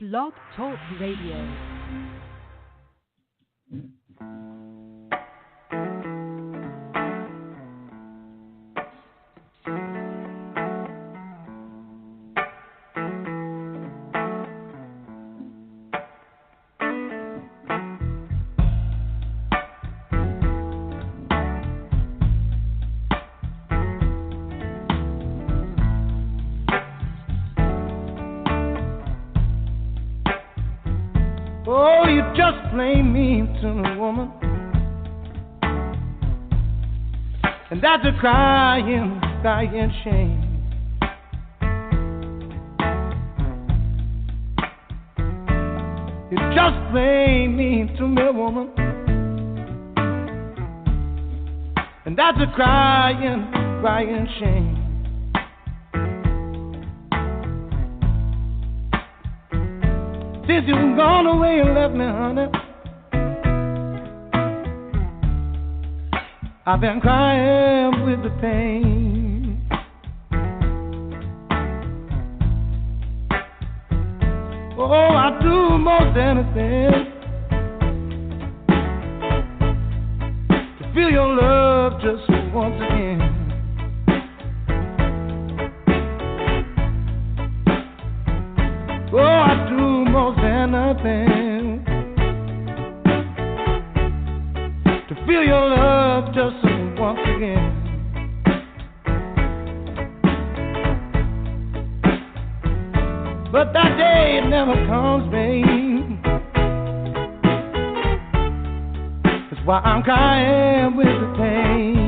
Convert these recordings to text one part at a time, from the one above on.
Blog Talk Radio. Oh, you just plain mean to a woman, and that's a crying, crying shame. You just plain mean to me, woman, and that's a crying, crying shame. Since you've gone away and left me, honey, I've been crying with the pain. Oh, I do most anything to feel your love just once again. Oh, I do most anything to feel your love just once again. But that day it never comes, babe. That's why I'm crying with the pain.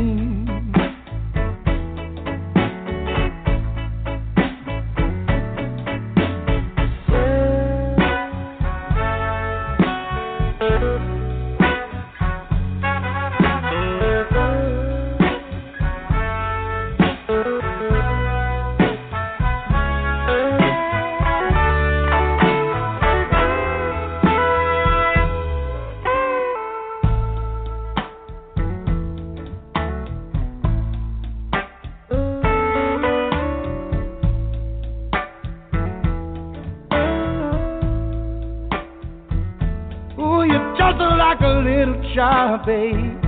Child, babe,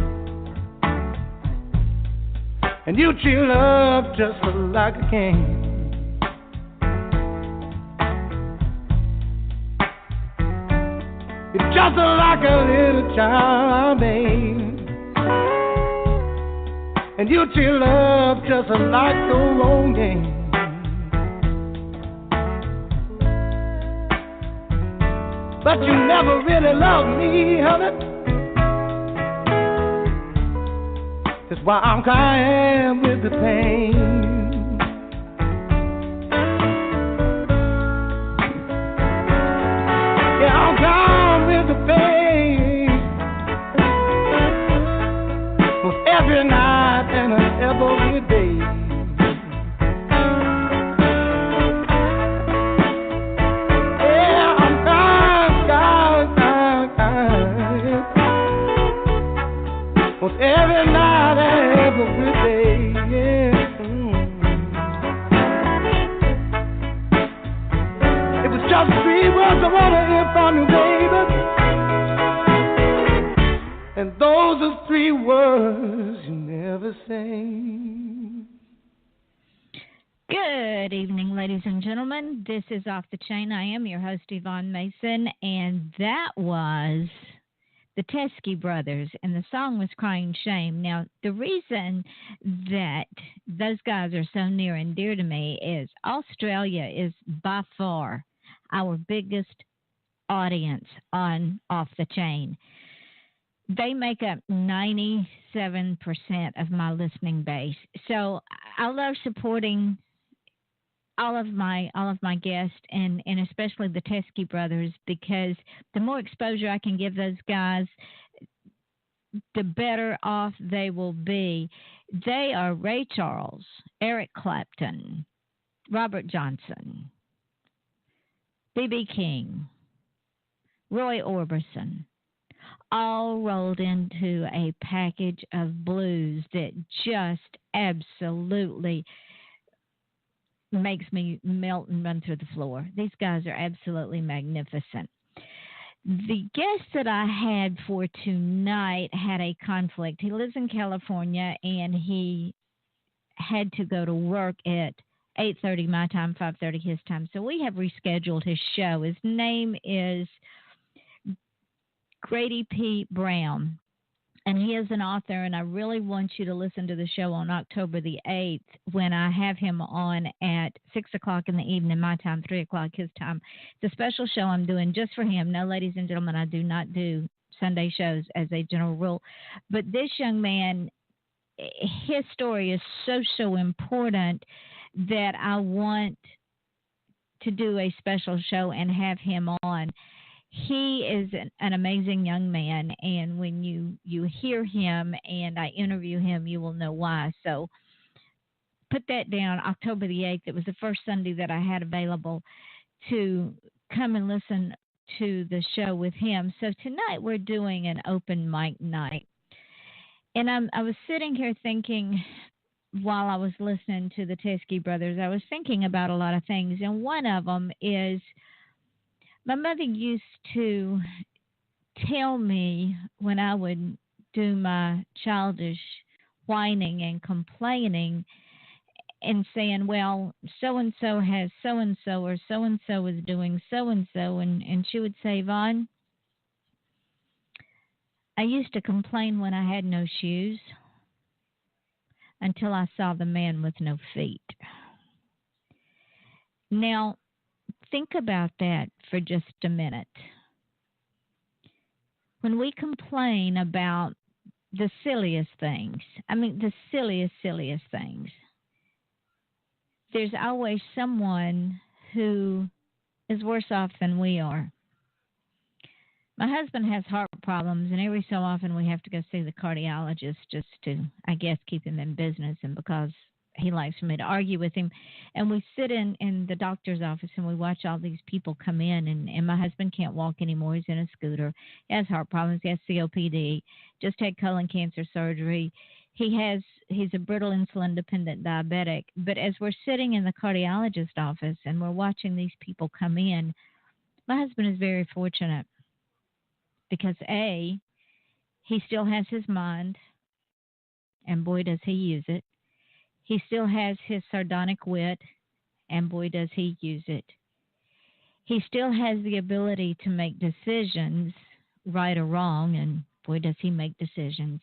and you treat love just like a king. You're just like a little child, babe, and you treat love just like your own game. But you never really loved me, honey. That's why I'm crying with the pain. Yeah, I'm crying with the pain. With every night and every day. Yeah, I'm crying, crying, crying, crying. With every night. Every day, yeah. It was just 3 words I wanna hear from you, baby. And those are 3 words you never say. Good evening, ladies and gentlemen. This is Off the Chain. I am your host, Yvonne Mason, and that was the Teskey Brothers, and the song was Crying Shame. Now, the reason that those guys are so near and dear to me is Australia is by far our biggest audience on Off the Chain. They make up 97% of my listening base. So I love supporting all of my guests and especially the Teskey Brothers, because the more exposure I can give those guys, the better off they will be. They are Ray Charles, Eric Clapton, Robert Johnson, B.B. King, Roy Orbison, all rolled into a package of blues that just absolutely makes me melt and run through the floor. These guys are absolutely magnificent. The guest that I had for tonight had a conflict. He lives in California, and he had to go to work at 8:30 my time, 5:30 his time. So we have rescheduled his show. His name is Grady P. Brown, and he is an author, and I really want you to listen to the show on October the 8th when I have him on at 6 o'clock in the evening, my time, 3 o'clock his time. It's a special show I'm doing just for him. No, ladies and gentlemen, I do not do Sunday shows as a general rule. But this young man, his story is so important that I want to do a special show and have him on. He is an amazing young man, and when you hear him and I interview him, you will know why. So put that down, October the 8th. It was the first Sunday that I had available to come and listen to the show with him. So tonight we're doing an open mic night. And I was sitting here thinking, while I was listening to the Teskey brothers, I was thinking about a lot of things. And one of them is my mother used to tell me when I would do my childish whining and complaining and saying, well, so-and-so has so-and-so, or so-and-so is doing so-and-so. And she would say, Vaughn, I used to complain when I had no shoes until I saw the man with no feet. Now, think about that for just a minute. When we complain about the silliest things, the silliest things, there's always someone who is worse off than we are. My husband has heart problems, and every so often we have to go see the cardiologist just to, I guess, keep him in business, and because he likes for me to argue with him. And we sit in the doctor's office, and we watch all these people come in, and my husband can't walk anymore. He's in a scooter. He has heart problems. He has COPD, just had colon cancer surgery. He's a brittle insulin-dependent diabetic. But as we're sitting in the cardiologist office and we're watching these people come in, my husband is very fortunate because, A, he still has his mind, and boy, does he use it. He still has his sardonic wit, and boy, does he use it. He still has the ability to make decisions, right or wrong, and boy, does he make decisions.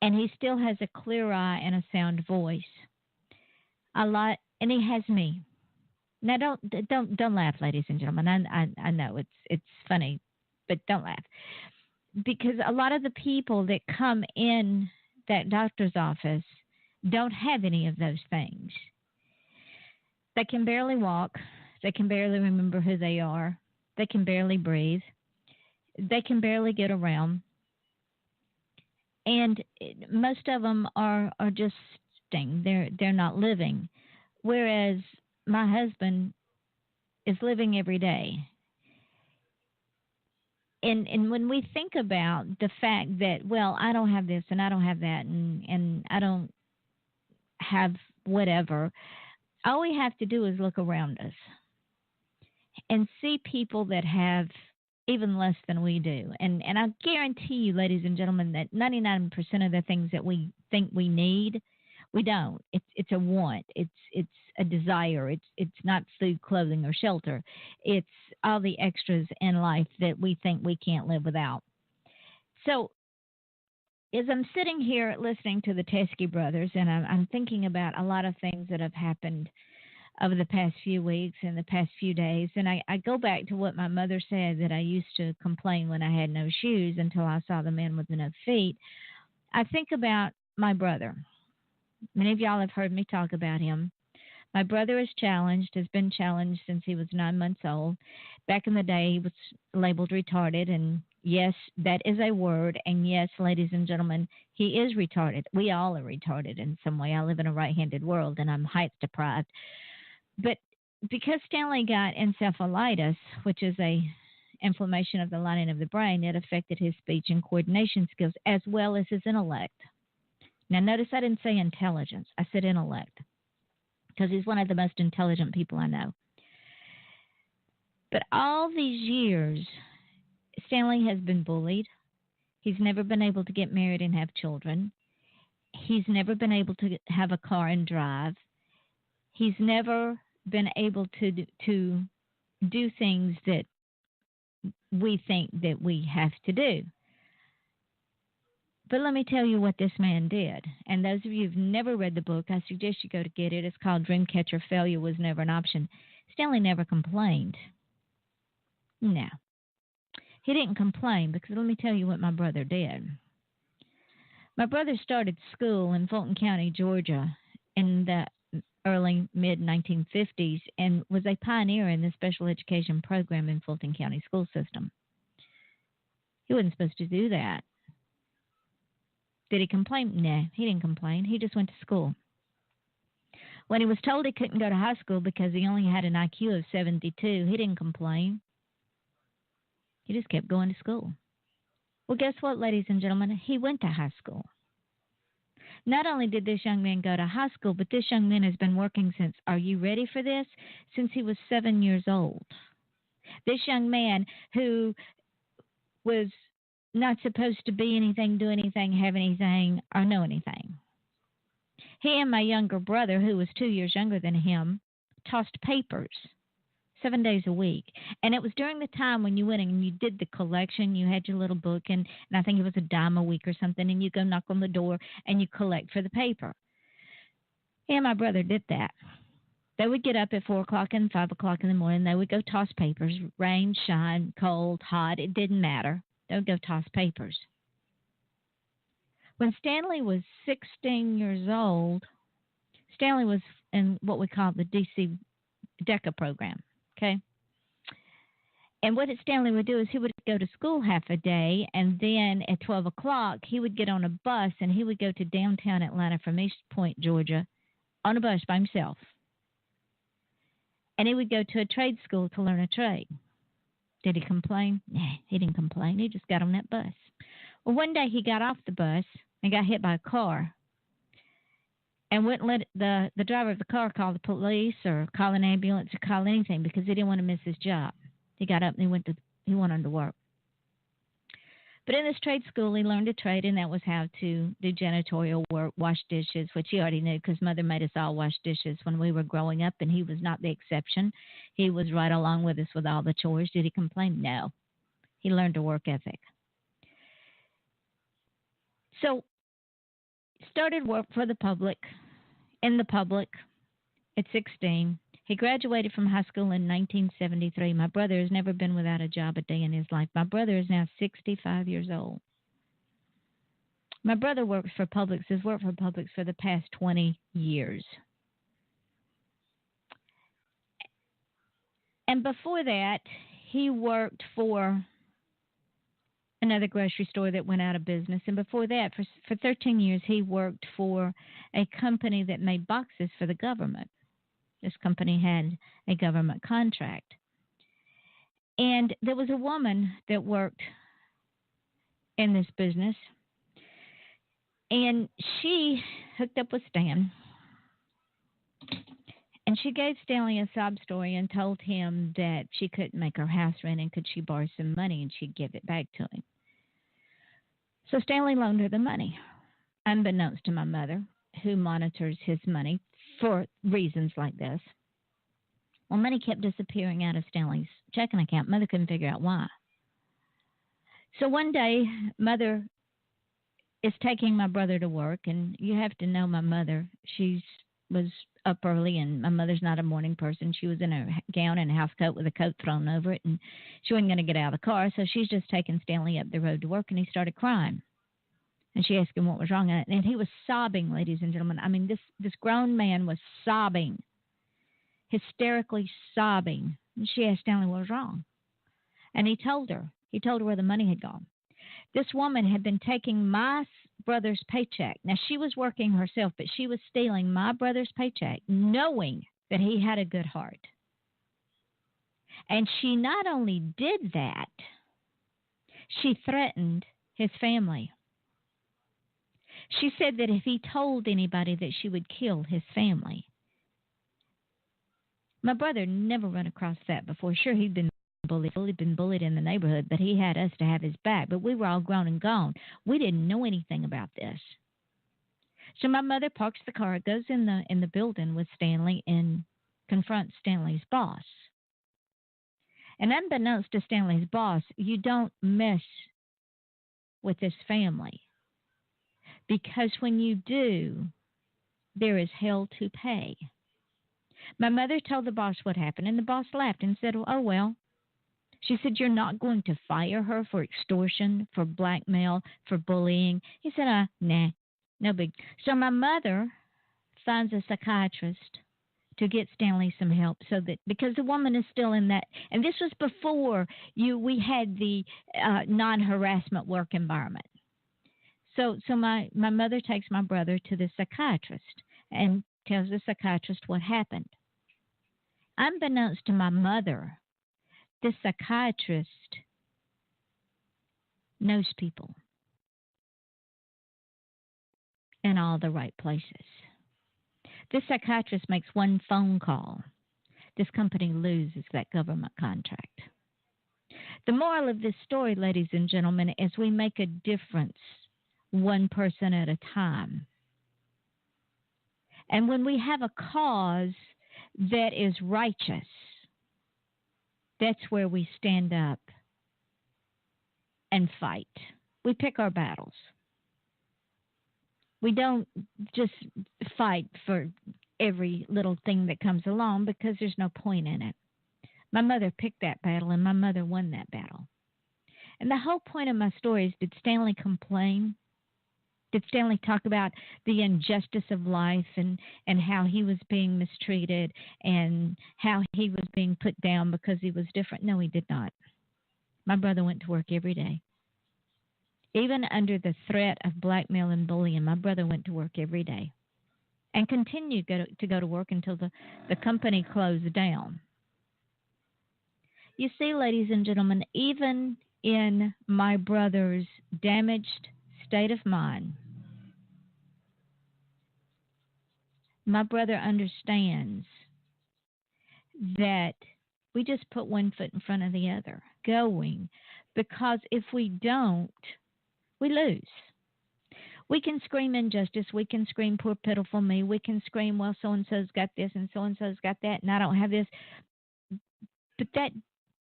And he still has a clear eye and a sound voice. And he has me. Now, don't laugh, ladies and gentlemen. I know it's funny, but don't laugh, because a lot of the people that come in that doctor's office don't have any of those things. They can barely walk. They can barely remember who they are. They can barely breathe. They can barely get around. And most of them are just sitting. They're not living. Whereas my husband is living every day. And when we think about the fact that, well, I don't have this and I don't have that and I don't have whatever, all we have to do is look around us and see people that have even less than we do. And I guarantee you, ladies and gentlemen, that 99% of the things that we think we need, we don't. It's a want. It's a desire. It's not food, clothing, or shelter. It's all the extras in life that we think we can't live without. So as I'm sitting here listening to the Teskey brothers, and I'm thinking about a lot of things that have happened over the past few weeks and the past few days, and I go back to what my mother said, that I used to complain when I had no shoes until I saw the man with no feet. I think about my brother. Many of y'all have heard me talk about him. My brother has been challenged since he was 9 months old. Back in the day, he was labeled retarded, and yes, that is a word, and yes, ladies and gentlemen, he is retarded. We all are retarded in some way. I live in a right-handed world, and I'm height deprived. But because Stanley got encephalitis, which is a inflammation of the lining of the brain, it affected his speech and coordination skills as well as his intellect. Now, notice I didn't say intelligence. I said intellect. because he's one of the most intelligent people I know. But all these years, Stanley has been bullied. He's never been able to get married and have children. He's never been able to have a car and drive. He's never been able to do things that we think that we have to do. But let me tell you what this man did. And those of you who've never read the book, I suggest you go to get it. It's called Dreamcatcher. Failure Was Never an Option. Stanley never complained. No. He didn't complain because let me tell you what my brother did. My brother started school in Fulton County, Georgia in the early, mid-1950s and was a pioneer in the special education program in Fulton County school system. He wasn't supposed to do that. Did he complain? No, he didn't complain. He just went to school. When he was told he couldn't go to high school because he only had an IQ of 72, he didn't complain. He just kept going to school. Well, guess what, ladies and gentlemen? He went to high school. Not only did this young man go to high school, but this young man has been working since, are you ready for this? Since he was 7 years old. This young man who was not supposed to be anything, do anything, have anything, or know anything. He and my younger brother, who was 2 years younger than him, tossed papers 7 days a week. And it was during the time when you went and you did the collection. You had your little book, and I think it was $10 a week or something, and you go knock on the door and you collect for the paper. He and my brother did that. They would get up at 4 o'clock and 5 o'clock in the morning. They would go toss papers, rain, shine, cold, hot. It didn't matter. They would go toss papers. When Stanley was 16 years old, Stanley was in what we call the DC DECA program, okay? And what Stanley would do is he would go to school half a day, and then at 12 o'clock, he would get on a bus, and he would go to downtown Atlanta from East Point, Georgia, on a bus by himself. And he would go to a trade school to learn a trade. Did he complain? Nah, he didn't complain. He just got on that bus. Well, one day he got off the bus and got hit by a car and wouldn't let the driver of the car call the police or call an ambulance or call anything because he didn't want to miss his job. He got up and he went on to work. But in this trade school, he learned a trade, and that was how to do janitorial work, wash dishes, which he already knew because Mother made us all wash dishes when we were growing up, and he was not the exception. He was right along with us with all the chores. Did he complain? No. He learned a work ethic. So started work for the public, in the public, at 16. He graduated from high school in 1973. My brother has never been without a job a day in his life. My brother is now 65 years old. My brother works for Publix, has worked for Publix for the past 20 years. And before that, he worked for another grocery store that went out of business. And before that, for 13 years, he worked for a company that made boxes for the government. This company had a government contract. And there was a woman that worked in this business, and she hooked up with Stan. And she gave Stanley a sob story and told him that she couldn't make her house rent and could she borrow some money and she'd give it back to him. So Stanley loaned her the money, unbeknownst to my mother, who monitors his money for reasons like this. Well, money kept disappearing out of Stanley's checking account. Mother couldn't figure out why. So one day, Mother is taking my brother to work, and you have to know my mother. She was up early, and my mother's not a morning person. She was in a gown and a house coat with a coat thrown over it, and she wasn't going to get out of the car, so she's just taking Stanley up the road to work, and he started crying. And she asked him what was wrong, and he was sobbing, ladies and gentlemen. I mean, this grown man was sobbing, hysterically sobbing. And she asked Stanley what was wrong. And he told her where the money had gone. This woman had been taking my brother's paycheck. Now, she was working herself, but she was stealing my brother's paycheck, knowing that he had a good heart. And she not only did that, she threatened his family. She said that if he told anybody that she would kill his family. My brother never run across that before. Sure, he'd been bullied in the neighborhood, but he had us to have his back. But we were all grown and gone. We didn't know anything about this. So my mother parks the car, goes in the building with Stanley, and confronts Stanley's boss. And unbeknownst to Stanley's boss, you don't mess with this family, because when you do, there is hell to pay. My mother told the boss what happened, and the boss laughed and said, "Oh, well." She said, "You're not going to fire her for extortion, for blackmail, for bullying?" He said, nah, no big. So my mother finds a psychiatrist to get Stanley some help, so that, because the woman is still in that, and this was before we had the non-harassment work environment. So my mother takes my brother to the psychiatrist and tells the psychiatrist what happened. Unbeknownst to my mother, the psychiatrist knows people in all the right places. This psychiatrist makes one phone call. This company loses that government contract. The moral of this story, ladies and gentlemen, is we make a difference one person at a time. And when we have a cause that is righteous, that's where we stand up and fight. We pick our battles. We don't just fight for every little thing that comes along, because there's no point in it. My mother picked that battle, and my mother won that battle. And the whole point of my story is, did Stanley complain? Did Stanley talk about the injustice of life and how he was being mistreated and how he was being put down because he was different? No, he did not. My brother went to work every day. Even under the threat of blackmail and bullying, my brother went to work every day and continued to go to work until the company closed down. You see, ladies and gentlemen, even in my brother's damaged state of mind, my brother understands that we just put one foot in front of the other, going, because if we don't, we lose. We can scream injustice. We can scream poor, pitiful me. We can scream, well, so-and-so's got this and so-and-so's got that, and I don't have this. But that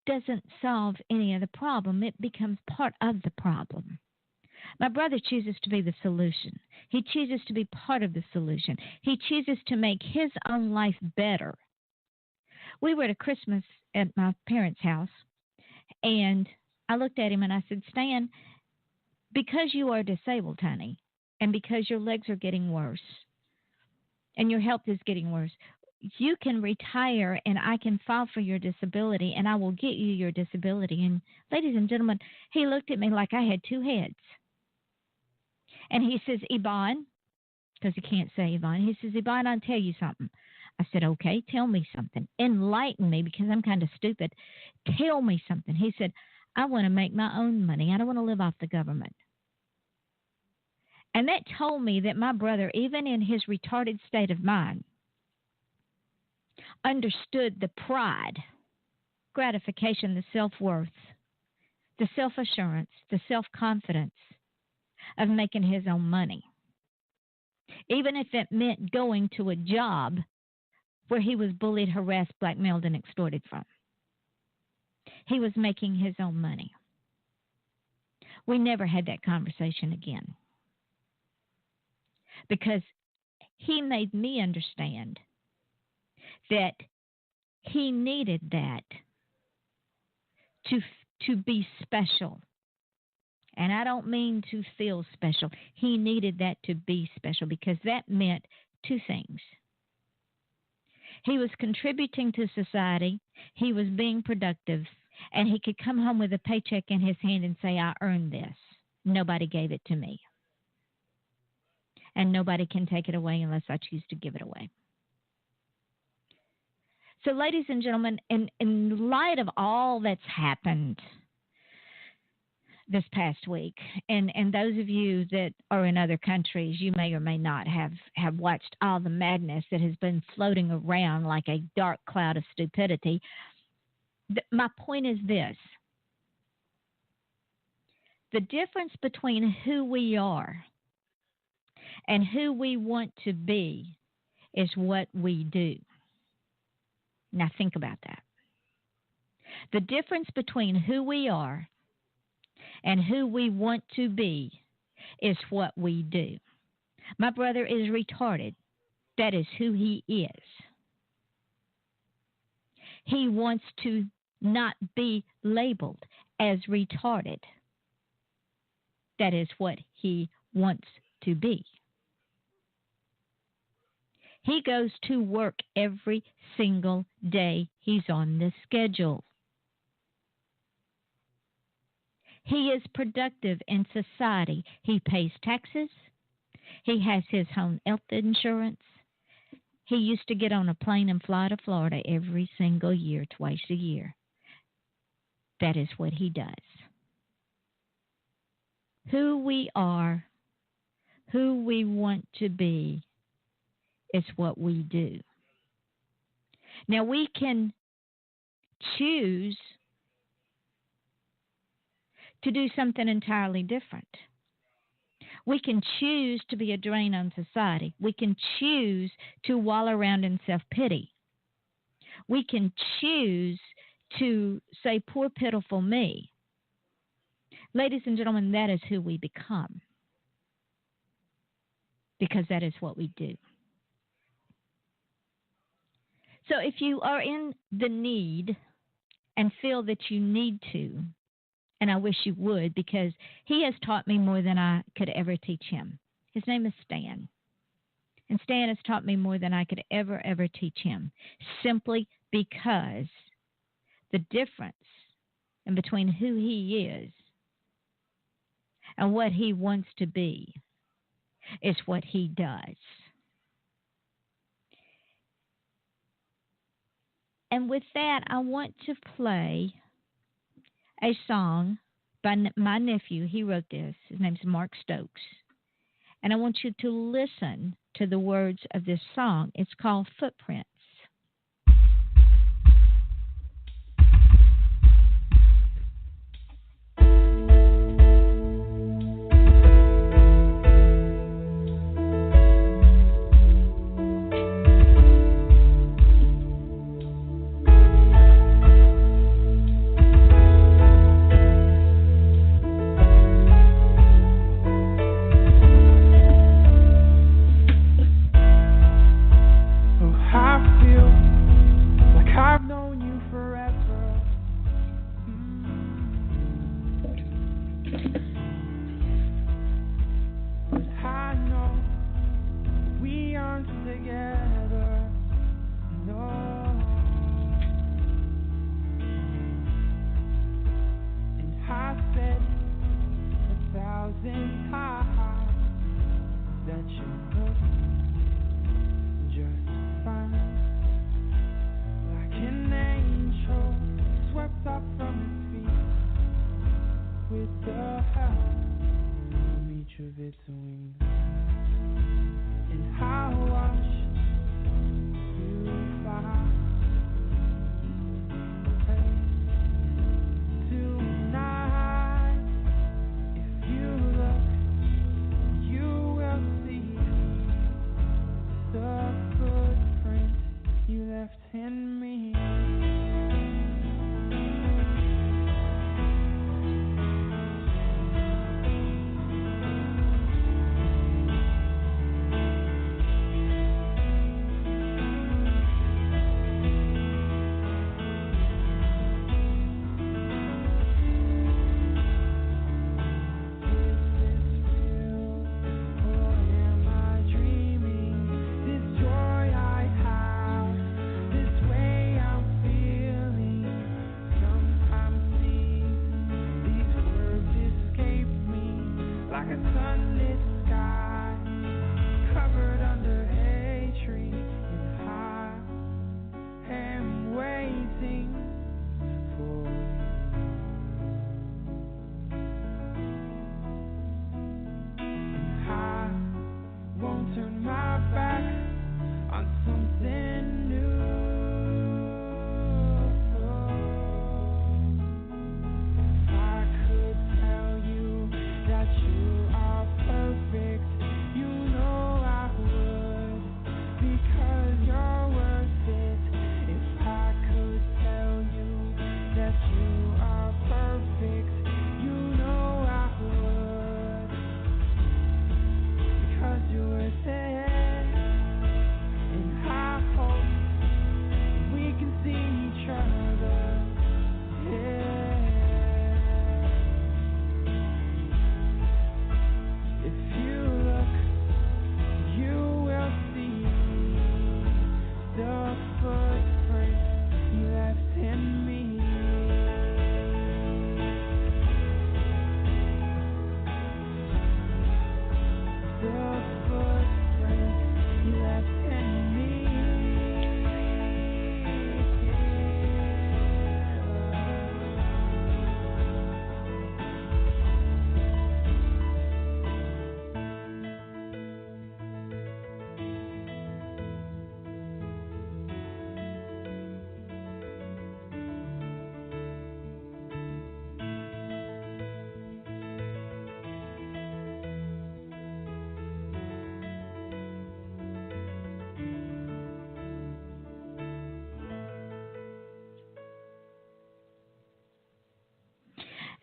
doesn't solve any of the problem. It becomes part of the problem. My brother chooses to be the solution. He chooses to be part of the solution. He chooses to make his own life better. We were at a Christmas at my parents' house, and I looked at him and I said, "Stan, because you are disabled, honey, and because your legs are getting worse and your health is getting worse, you can retire and I can file for your disability and I will get you your disability." And ladies and gentlemen, he looked at me like I had two heads. And he says, "Yvonne," because he can't say Yvonne, he says, "Yvonne, I'll tell you something." I said, "Okay, tell me something. Enlighten me, because I'm kind of stupid. Tell me something." He said, "I want to make my own money. I don't want to live off the government." And that told me that my brother, even in his retarded state of mind, understood the pride, gratification, the self-worth, the self-assurance, the self-confidence of making his own money. Even if it meant going to a job where he was bullied, harassed, blackmailed, and extorted from. He was making his own money. We never had that conversation again, because he made me understand that he needed that to be special. And I don't mean to feel special. He needed that to be special, because that meant two things. He was contributing to society, he was being productive, and he could come home with a paycheck in his hand and say, "I earned this. Nobody gave it to me. And nobody can take it away unless I choose to give it away." So, ladies and gentlemen, in light of all that's happened this past week, and those of you that are in other countries, you may or may not have watched all the madness that has been floating around like a dark cloud of stupidity. My point is this: the difference between who we are and who we want to be is what we do. Now think about that. The difference between who we are and who we want to be is what we do. My brother is retarded. That is who he is. He wants to not be labeled as retarded. That is what he wants to be. He goes to work every single day he's on the schedule. He is productive in society. He pays taxes. He has his own health insurance. He used to get on a plane and fly to Florida every single year, twice a year. That is what he does. Who we are, who we want to be, is what we do. Now, we can choose to do something entirely different. We can choose to be a drain on society. We can choose to wallow around in self-pity. We can choose to say, poor, pitiful me. Ladies and gentlemen, that is who we become, because that is what we do. So if you are in the need and feel that you need to, and I wish you would, because he has taught me more than I could ever teach him. His name is Stan. And Stan has taught me more than I could ever teach him, simply because the difference in between who he is and what he wants to be is what he does. And with that, I want to play a song by my nephew. He wrote this. His name's Mark Stokes. And I want you to listen to the words of this song. It's called Footprints.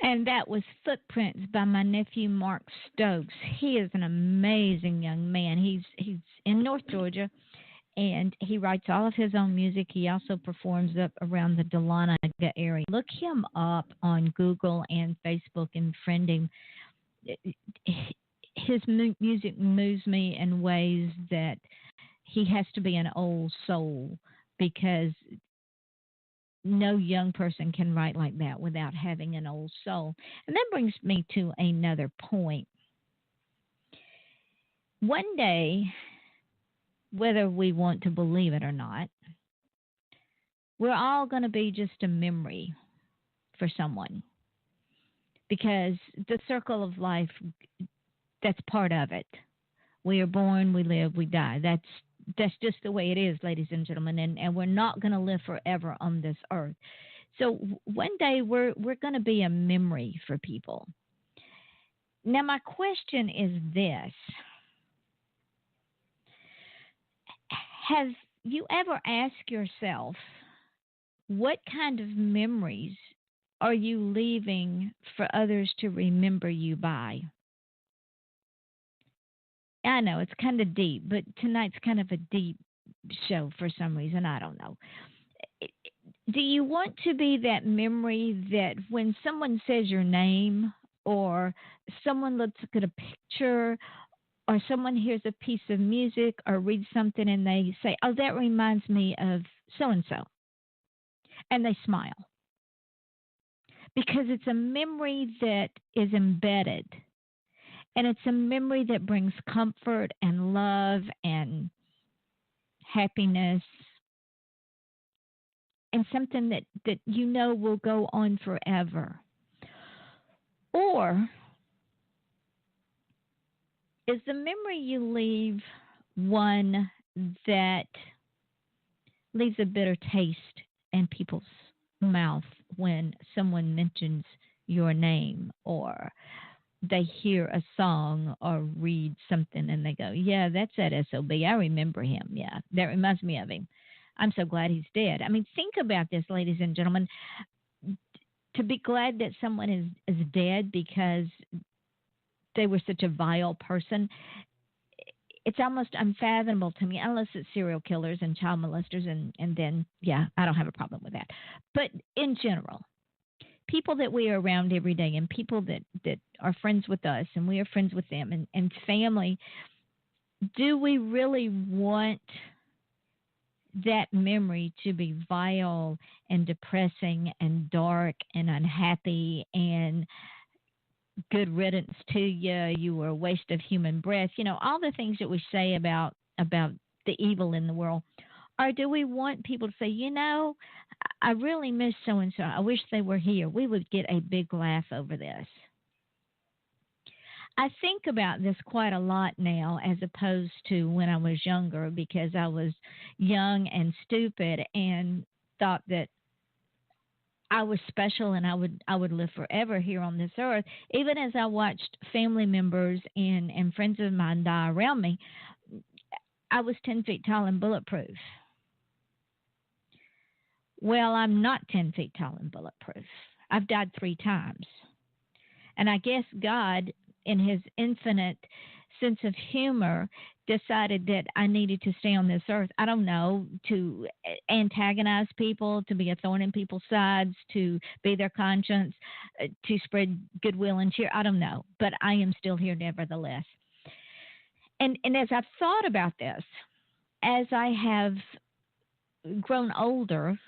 And that was Footprints by my nephew Mark Stokes. He is an amazing young man. He's in North Georgia, and he writes all of his own music. He also performs up around the Dahlonega area. Look him up on Google and Facebook and friend him. His music moves me in ways that he has to be an old soul, because no young person can write like that without having an old soul. And that brings me to another point. One day, whether we want to believe it or not, we're all going to be just a memory for someone, because the circle of life, that's part of it. We are born, we live, we die. That's just the way it is, ladies and gentlemen, and we're not going to live forever on this earth. So one day we're going to be a memory for people. Now, my question is this. Have you ever asked yourself, what kind of memories are you leaving for others to remember you by? I know it's kind of deep, but tonight's kind of a deep show for some reason. I don't know. Do you want to be that memory that when someone says your name, or someone looks at a picture, or someone hears a piece of music or reads something and they say, oh, that reminds me of so and so, and they smile? Because it's a memory that is embedded. And it's a memory that brings comfort and love and happiness, and something that you know will go on forever. Or is the memory you leave one that leaves a bitter taste in people's mouth when someone mentions your name, or they hear a song or read something and they go, yeah, that's that SOB. I remember him. Yeah, that reminds me of him. I'm so glad he's dead. I mean, think about this, ladies and gentlemen. To be glad that someone is dead because they were such a vile person, it's almost unfathomable to me, unless it's serial killers and child molesters, and then, yeah, I don't have a problem with that. But in general, people that we are around every day, and people that are friends with us and we are friends with them, and family, do we really want that memory to be vile and depressing and dark and unhappy and good riddance to you, you were a waste of human breath, all the things that we say about the evil in the world? Or do we want people to say, I really miss so-and-so. I wish they were here. We would get a big laugh over this. I think about this quite a lot now, as opposed to when I was younger, because I was young and stupid and thought that I was special and I would live forever here on this earth. Even as I watched family members and friends of mine die around me, I was 10 feet tall and bulletproof. Well, I'm not 10 feet tall and bulletproof. I've died 3 times. And I guess God, in his infinite sense of humor, decided that I needed to stay on this earth. I don't know, to antagonize people, to be a thorn in people's sides, to be their conscience, to spread goodwill and cheer. I don't know. But I am still here nevertheless. And as I've thought about this, as I have grown older,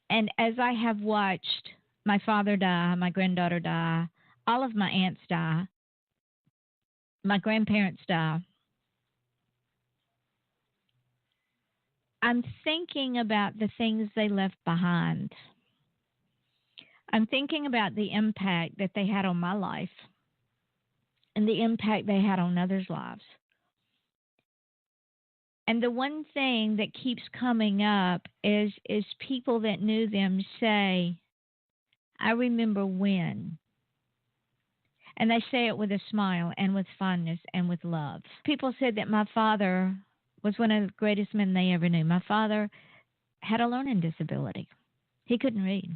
and as I have watched my father die, my granddaughter die, all of my aunts die, my grandparents die, I'm thinking about the things they left behind. I'm thinking about the impact that they had on my life and the impact they had on others' lives. And the one thing that keeps coming up is people that knew them say, I remember when. And they say it with a smile and with fondness and with love. People said that my father was one of the greatest men they ever knew. My father had a learning disability. He couldn't read.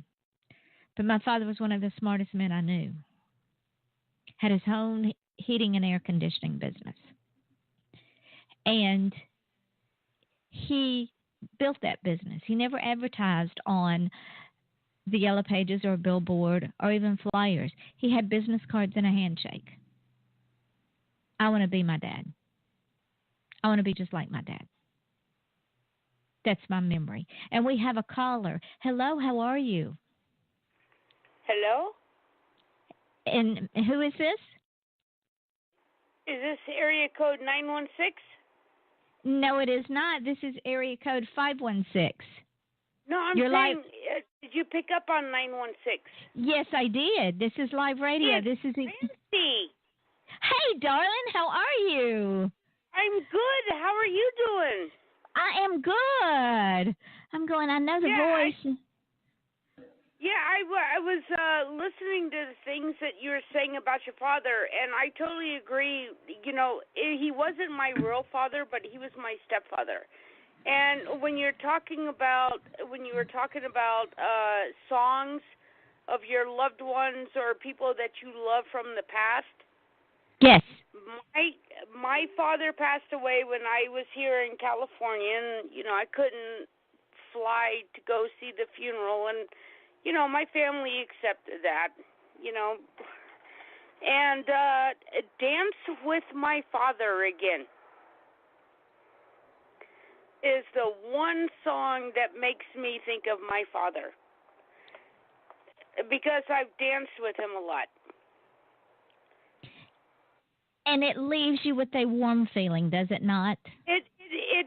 But my father was one of the smartest men I knew. Had his own heating and air conditioning business. And he built that business. He never advertised on the Yellow Pages or a billboard or even flyers. He had business cards and a handshake. I want to be my dad. I want to be just like my dad. That's my memory. And we have a caller. Hello, how are you? Hello? And who is this? Is this area code 916? No, it is not. This is area code 516. No, I'm You're saying, did you pick up on 916? Yes, I did. This is live radio. Yes, This is Francy. Hey, darling, how are you? I'm good. How are you doing? I am good. I'm going, I know the voice. I was listening to the things that you were saying about your father, and I totally agree. You know, he wasn't my real father, but he was my stepfather. And when you were talking about songs of your loved ones or people that you love from the past, yes, my father passed away when I was here in California, and I couldn't fly to go see the funeral, and my family accepted that, and Dance with My Father Again is the one song that makes me think of my father, because I've danced with him a lot. And it leaves you with a warm feeling, does it not? It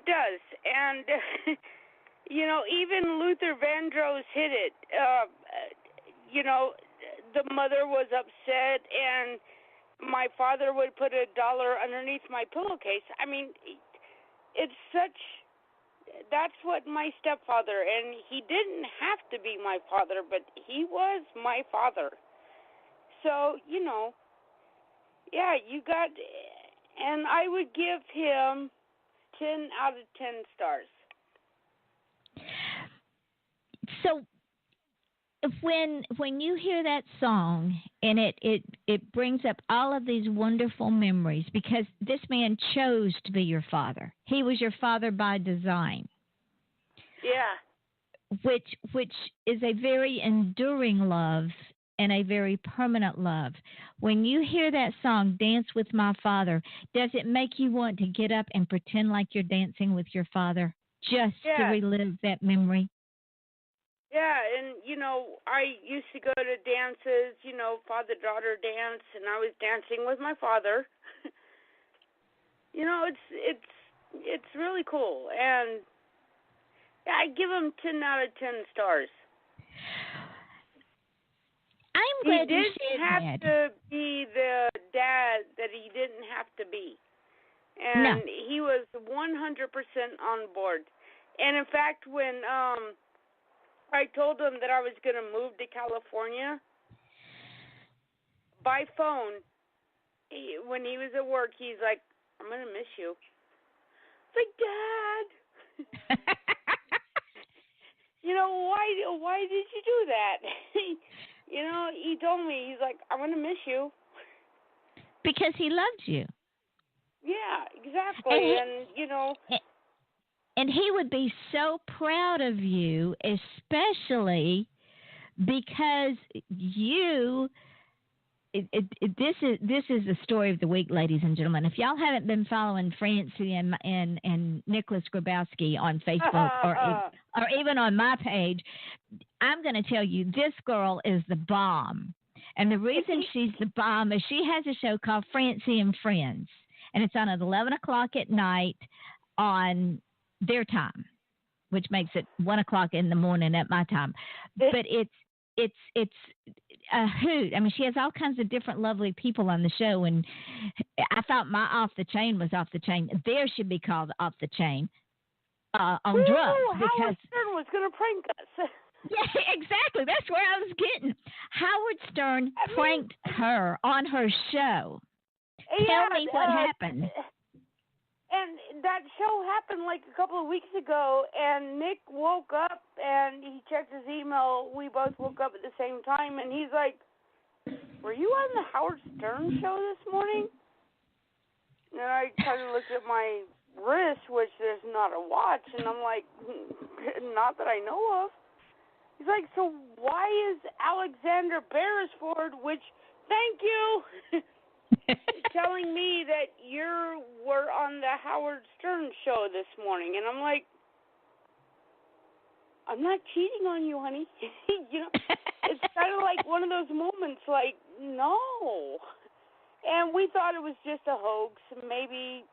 does, and even Luther Vandross hit it. The mother was upset, and my father would put $1 underneath my pillowcase. I mean, that's what my stepfather, and he didn't have to be my father, but he was my father. So, you got, and I would give him 10 out of 10 stars. So when you hear that song, and it brings up all of these wonderful memories, because this man chose to be your father. He was your father by design. Yeah. Which is a very enduring love and a very permanent love. When you hear that song, Dance with My Father, does it make you want to get up and pretend like you're dancing with your father just to relive that memory? Yeah, and, I used to go to dances, father-daughter dance, and I was dancing with my father. It's really cool, and I give him 10 out of 10 stars. I'm glad he you didn't said have that. to be the dad that he didn't have to be. And he was 100% on board. And in fact, when I told him that I was going to move to California, by phone, when he was at work, he's like, I'm going to miss you. It's like, Dad, why did you do that? He told me, he's like, I'm going to miss you. Because he loved you. Yeah, exactly. And he would be so proud of you, especially because you. This is the story of the week, ladies and gentlemen. If y'all haven't been following Francy and Nicholas Grabowski on Facebook or even on my page, I'm going to tell you, this girl is the bomb. And the reason she's the bomb is she has a show called Francy and Friends, and it's on at 11 o'clock at night on their time, which makes it 1 o'clock in the morning at my time. But it's a hoot. I mean, she has all kinds of different lovely people on the show, and I thought my Off the Chain was off the chain. Theirs should be called Off the Chain on drugs. Because Howard Stern was going to prank us. Yeah, exactly. That's where I was getting. Howard Stern pranked her on her show. Tell me what happened. And that show happened like a couple of weeks ago, and Nick woke up and he checked his email. We both woke up at the same time, and he's like, "Were you on the Howard Stern show this morning?" And I kind of looked at my wrist, which there's not a watch, and I'm like, "Not that I know of." He's like, "So why is Alexander Beresford, which, thank you, telling me that you were on the Howard Stern show this morning?" And I'm like, "I'm not cheating on you, honey." You know, it's kind of like one of those moments, like, no. And we thought it was just a hoax. Maybe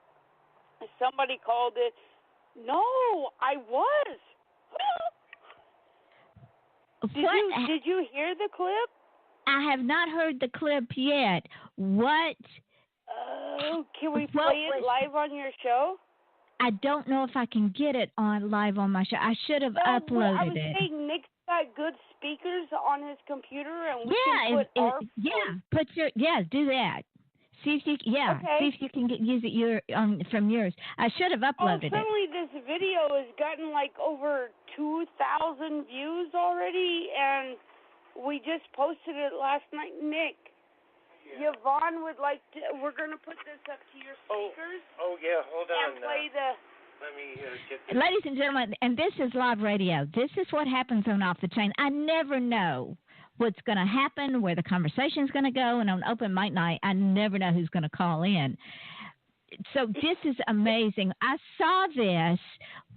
somebody called it. No, I was. Did you hear the clip? I have not heard the clip yet. What? Can we play it live on your show? I don't know if I can get it on live on my show. I should have uploaded I was it. saying Nick's got good speakers on his computer, and we can do that. See if you can use it from yours. I should have uploaded it. Suddenly this video has gotten like over 2,000 views already, and we just posted it last night. Nick, Yvonne would like to. We're gonna put this up to your speakers. Oh yeah, hold on. And play the. Let me get. Ladies and gentlemen, and this is live radio. This is what happens on Off the Chain. I never know what's going to happen, where the conversation's going to go, and on open mic night, I never know who's going to call in. So this is amazing. I saw this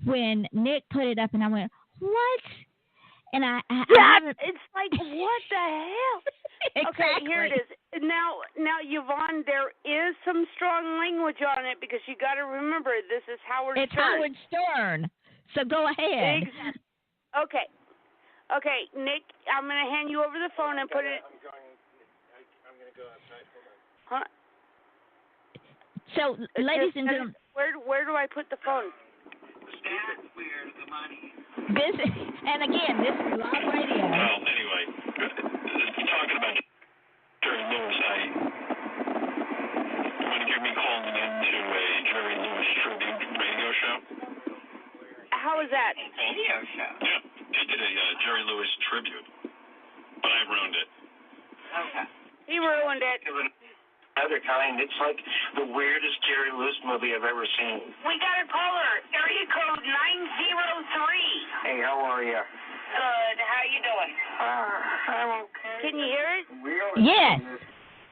when Nick put it up, and I went, "What?" And it's like, what the hell? Exactly. Okay, here it is. Now, Yvonne, there is some strong language on it because you got to remember this is Howard Stern. It's Howard Stern. So go ahead. Exactly. Okay, Nick, I'm going to hand you over the phone and put it. I'm going to go outside. Hold on. So, ladies and gentlemen, where do I put the phone? That's where the money. This is live radio. Well, anyway, talking about Jerry Lewis, you want to hear me calling into a Jerry Lewis tribute radio show? How is that? Radio show? Yeah, they did a Jerry Lewis tribute, but I ruined it. Okay. He ruined it. Other kind, it's like the weirdest Jerry Lewis movie I've ever seen. We got a caller, area code 903. Hey, how are you? Good. How you doing? I'm okay. Can you hear it? Really? Yes.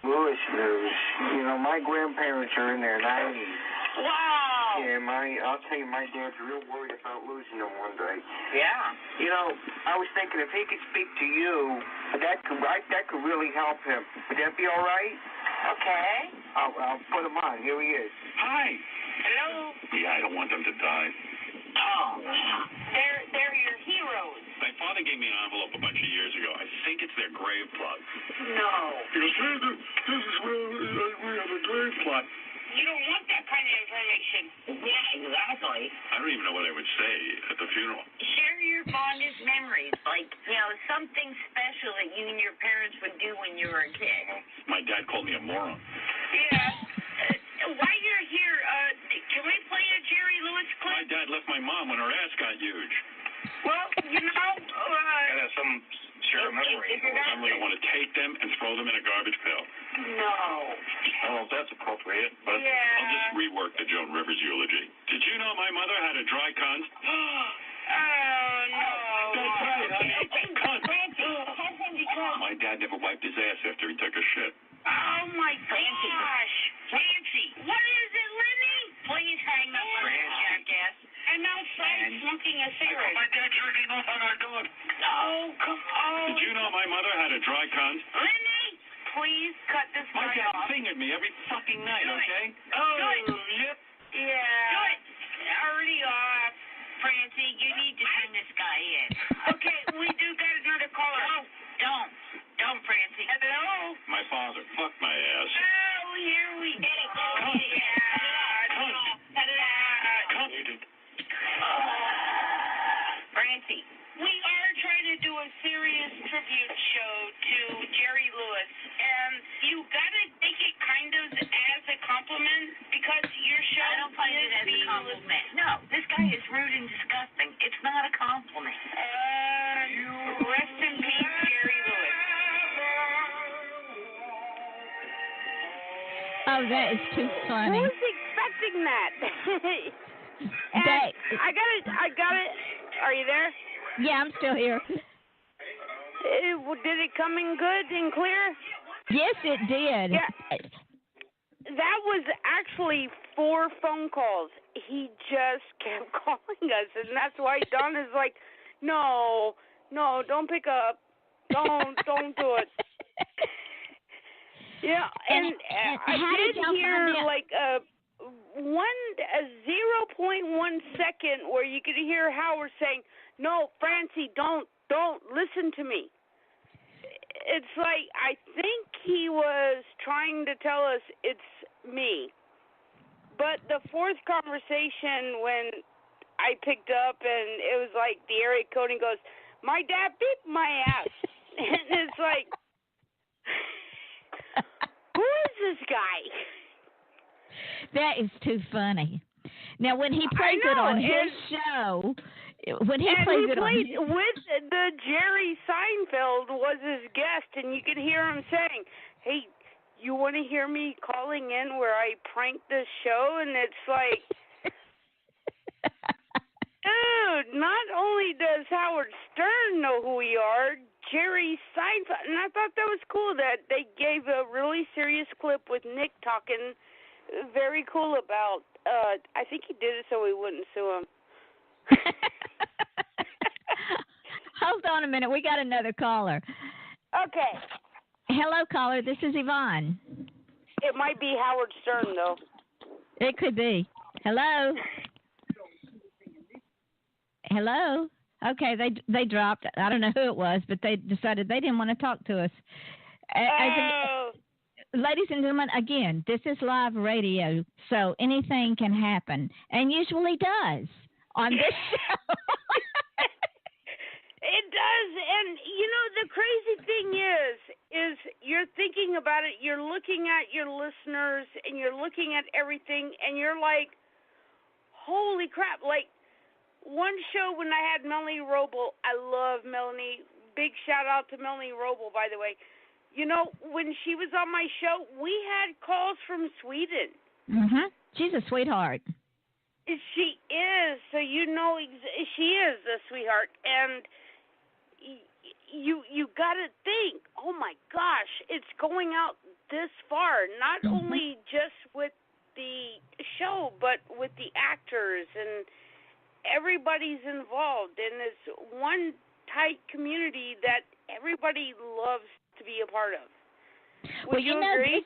Lewis news. You know, my grandparents are in their 90s. Wow. Yeah, I'll tell you, my dad's real worried about losing them one day. Yeah. You know, I was thinking if he could speak to you, that could really help him. Would that be all right? Okay. I'll put him on. Here he is. Hi. Hello. Yeah, I don't want them to die. Oh, they're your heroes. My father gave me an envelope a bunch of years ago. I think it's their grave plot. No. He goes, hey, this is where we have a grave plot. You don't want that kind of information. Yeah, exactly. I don't even know what I would say at the funeral. Share your fondest memories, like, something special that you and your parents would do when you were a kid. My dad called me a moron. Yeah. While you're here, can we play a Jerry Lewis clip? My dad left my mom when her ass got huge. Well, Gotta have some shared memory. if you're not... I want to take them and throw them in a garbage pail. No. I don't know if that's appropriate, but Yeah. I'll just rework the Joan Rivers eulogy. Did you know my mother had a dry cunt? Oh, no. That's right, honey. Cunt. Francy, My dad never wiped his ass after he took a shit. oh, my gosh. Francy. What is it, Lenny? Please hang up on that jackass. And now Fred's smoking a cigarette. My dad jerking off on our dog. Oh, come on. Did you know my mother had a dry cunt? Lenny, please cut this My guy dad off. fingered me every fucking night, Do it. okay? Oh, Good. yep. Yeah. Good. Already off. Francy, you need to turn this guy in. Okay, we do got another caller. Oh, don't, Francy. Hello? My father fucked my ass. Oh, here we go. Francy, we are trying to do a serious tribute show to Jerry Lewis, and you gotta take it kind of as a compliment because your show is being listened rude and disgusting. It's not a compliment. Rest in peace, Jerry Lewis. Oh, that is too funny. Who was expecting that? And I got it. Are you there? Yeah, I'm still here. Did it come in good and clear? Yes, it did. Yeah. That was actually 4 phone calls. He just kept calling us, and that's why Donna's like, no, don't pick up. Don't do it. Yeah, and I did hear like a 0.1 second where you could hear Howard saying, no, Francie, don't listen to me. It's like, I think he was trying to tell us it's me. But the 4th conversation when I picked up and it was like the area code and goes, my dad beeped my ass. And it's like, who is this guy? That is too funny. Now, when he plays it on his show, with the Jerry Seinfeld was his guest, and you could hear him saying, hey, you want to hear me calling in where I pranked this show? And it's like, dude, not only does Howard Stern know who we are, Jerry Seinfeld, and I thought that was cool that they gave a really serious clip with Nick talking very cool about, I think he did it so we wouldn't sue him. Hold on a minute. We got another caller. Okay. Hello, caller. This is Yvonne. It might be Howard Stern, though. It could be. Hello. Hello. Okay, they dropped. I don't know who it was, but they decided they didn't want to talk to us. Ladies and gentlemen, again, this is live radio, so anything can happen, and usually does on this show. It does, and the crazy thing is you're thinking about it, you're looking at your listeners, and you're looking at everything, and you're like, holy crap, like, one show when I had Melanie Roble, I love Melanie, big shout out to Melanie Roble, by the way. When she was on my show, we had calls from Sweden. Mm-hmm. She's a sweetheart. She is, so she is a sweetheart, and you got to think, oh my gosh, it's going out this far, not only just with the show, but with the actors, and everybody's involved, and it's one tight community that everybody loves to be a part of. Would you agree?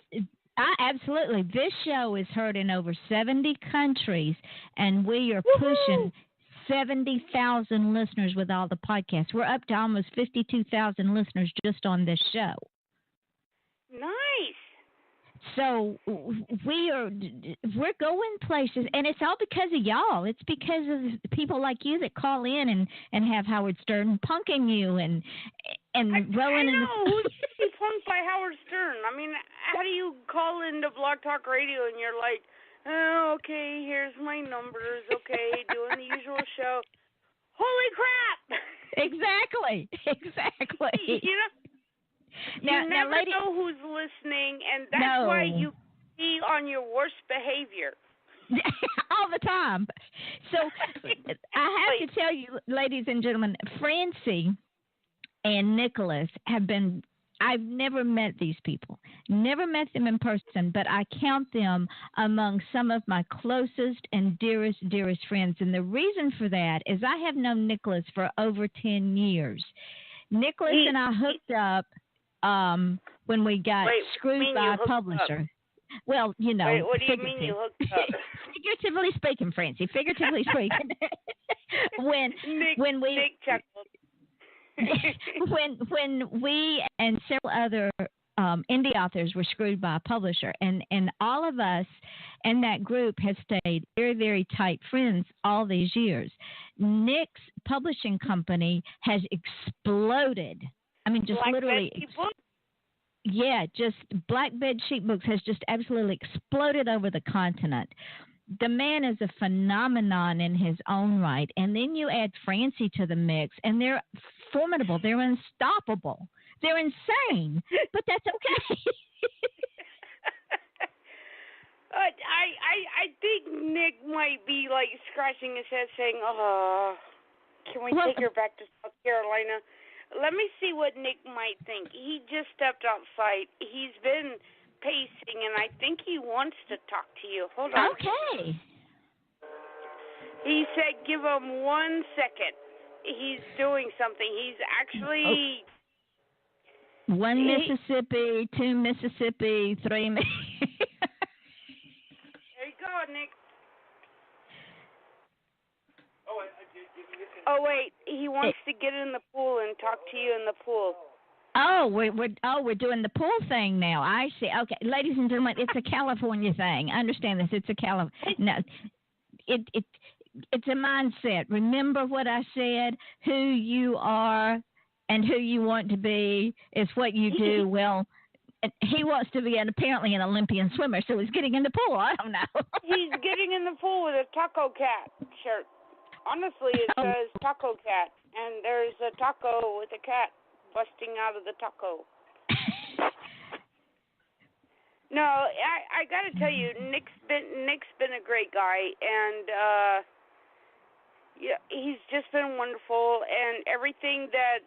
Absolutely. This show is heard in over 70 countries, and we are pushing 70,000 listeners with all the podcasts. We're up to almost 52,000 listeners just on this show. Nice. So we're going places, and it's all because of y'all. It's because of people like you that call in and have Howard Stern punking you and rolling in. I know. Who's getting punked by Howard Stern? I mean, how do you call into Blog Talk Radio and you're like, oh, okay, here's my numbers, okay, doing the usual show. Holy crap! Exactly. You never know who's listening, and that's why you be on your worst behavior. All the time. So I have to tell you, ladies and gentlemen, Francie and Nicholas have been, I've never met these people, never met them in person, but I count them among some of my closest and dearest friends. And the reason for that is I have known Nicholas for over 10 years. Nicholas and I hooked up when we got screwed by a publisher. Up? Well, what do you mean you hooked up? Figuratively speaking, Francie. Figuratively speaking. when we Nick chuckled. when we and several other indie authors were screwed by a publisher, and all of us and that group have stayed very, very tight friends all these years. Nick's publishing company has exploded. I mean, just Black literally. Just Black Bed Sheet Books has just absolutely exploded over the continent. The man is a phenomenon in his own right. And then you add Francie to the mix, and they're formidable. They're unstoppable. They're insane, but that's okay. I think Nick might be like scratching his head saying, "Oh, can we take her back to South Carolina?" Let me see what Nick might think. He just stepped outside. He's been pacing, and I think he wants to talk to you. Hold on. Okay. He said, "Give him 1 second." He's doing something. He's actually. 1 Mississippi, 2 Mississippi, 3 There you go, Nick. Oh wait, he wants to get in the pool and talk to you in the pool. Oh, we're doing the pool thing now. I see. Okay, ladies and gentlemen, it's a California thing. Understand this? It's a it's a mindset. Remember what I said. Who you are and who you want to be is what you do. Well, he wants to be apparently an Olympian swimmer, so he's getting in the pool. I don't know. He's getting in the pool with a Taco Cat shirt. Honestly, it says Taco Cat, and there's a taco with a cat busting out of the taco. No, I got to tell you, Nick's been a great guy, and yeah, he's just been wonderful. And everything that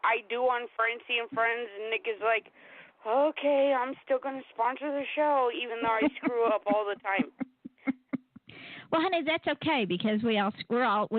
I do on Francy and Friends, and Nick is like, "Okay, I'm still going to sponsor the show, even though I screw up all the time." Well, honey, that's okay because we all screw up.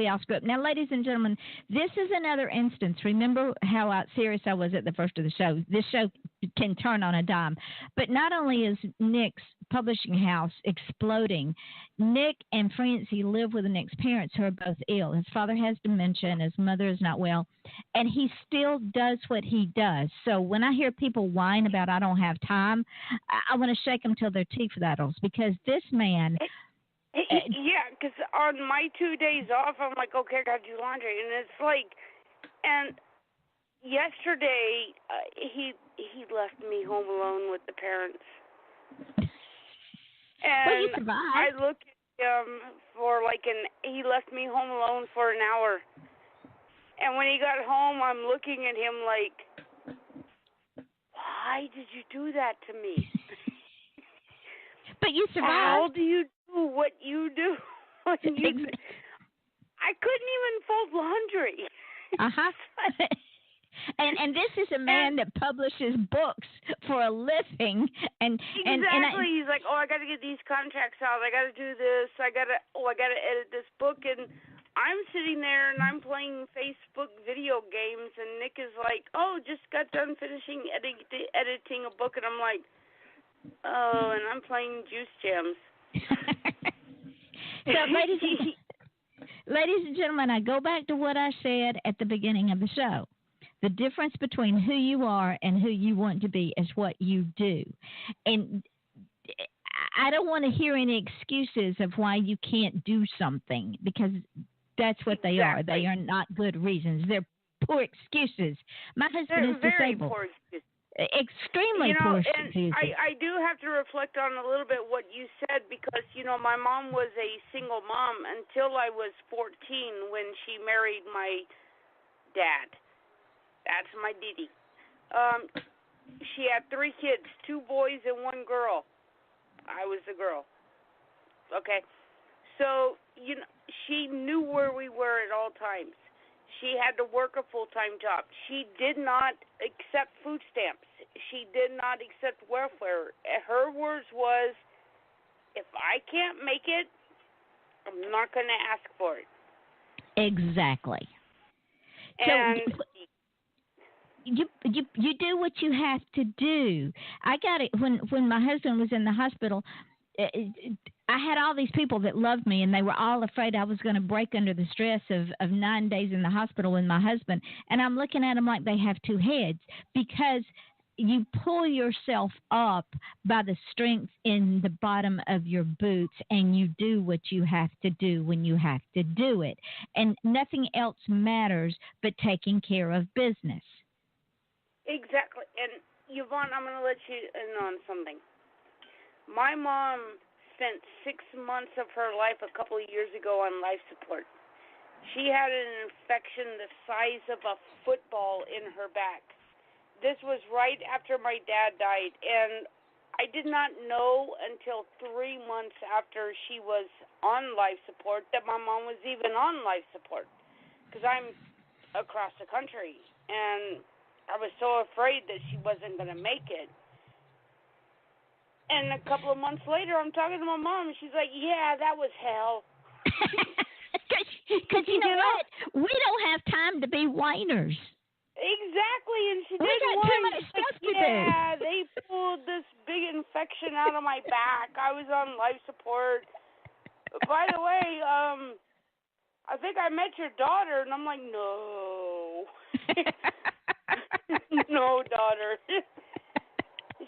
Now, ladies and gentlemen, this is another instance. Remember how serious I was at the first of the show. This show can turn on a dime. But not only is Nick's publishing house exploding, Nick and Francie live with Nick's parents who are both ill. His father has dementia and his mother is not well, and he still does what he does. So when I hear people whine about I don't have time, I want to shake them till their teeth rattles because this man. Yeah, because on my 2 days off, I'm like, okay, I got to do laundry, and it's like, and yesterday he left me home alone with the parents, and I looked at him for he left me home alone for an hour, and when he got home, I'm looking at him like, why did you do that to me? But you survived. How do you do what you do? I couldn't even fold laundry. And this is a man that publishes books for a living. Exactly. He's like, I got to get these contracts out. I got to do this. I got to edit this book. And I'm sitting there and I'm playing Facebook video games. And Nick is like, just got done finishing editing a book. And I'm like, and I'm playing Juice Jams. So, ladies and gentlemen, I go back to what I said at the beginning of the show. The difference between who you are and who you want to be is what you do. And I don't want to hear any excuses of why you can't do something because that's what they are. They are not good reasons. They're poor excuses. My husband is disabled. Poor excuses. Extremely poor excuses. I do have to reflect on a little bit what you said because, my mom was a single mom until I was 14 when she married my dad. That's my Didi. She had 3 kids, 2 boys and 1 girl. I was the girl. Okay. So, she knew where we were at all times. She had to work a full-time job. She did not accept food stamps. She did not accept welfare. Her words was, if I can't make it, I'm not going to ask for it. Exactly. And so you do what you have to do. I got it when my husband was in the hospital. I had all these people that loved me, and they were all afraid I was going to break under the stress of 9 days in the hospital with my husband. And I'm looking at them like they have 2 heads because you pull yourself up by the strength in the bottom of your boots, and you do what you have to do when you have to do it. And nothing else matters but taking care of business. Exactly. And Yvonne, I'm going to let you in on something. My mom spent 6 months of her life a couple of years ago on life support. She had an infection the size of a football in her back. This was right after my dad died, and I did not know until 3 months after she was on life support that my mom was even on life support, because I'm across the country, and I was so afraid that she wasn't going to make it. And a couple of months later, I'm talking to my mom, and she's like, yeah, that was hell. Because you know what? We don't have time to be whiners. Exactly, and she we did got whine. too much stuff to do. Yeah, they pulled this big infection out of my back. I was on life support. By the way, I think I met your daughter, and I'm like, no. No, daughter.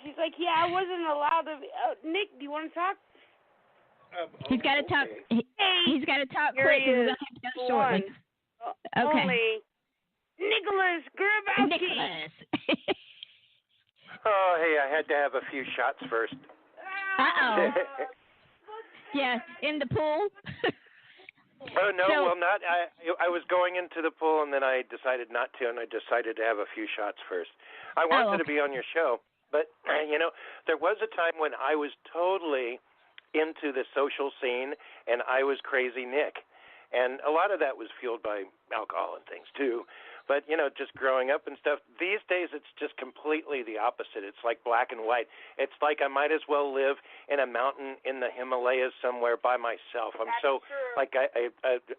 She's like, yeah, I wasn't allowed to. Nick, do you want to talk? He's got to talk. He's got to talk Here quick. he is. We're going to have to go shortly. Okay. Only Nicholas Grabowski. Nicholas. Oh, hey, I had to have a few shots first. Uh-oh. Yeah, in the pool? Oh, no, well, not. I was going into the pool, and then I decided not to, and I decided to have a few shots first. I wanted to be on your show, but, there was a time when I was totally into the social scene, and I was crazy Nick. And a lot of that was fueled by alcohol and things, too. But, just growing up and stuff, these days it's just completely the opposite. It's like black and white. It's like I might as well live in a mountain in the Himalayas somewhere by myself. I'm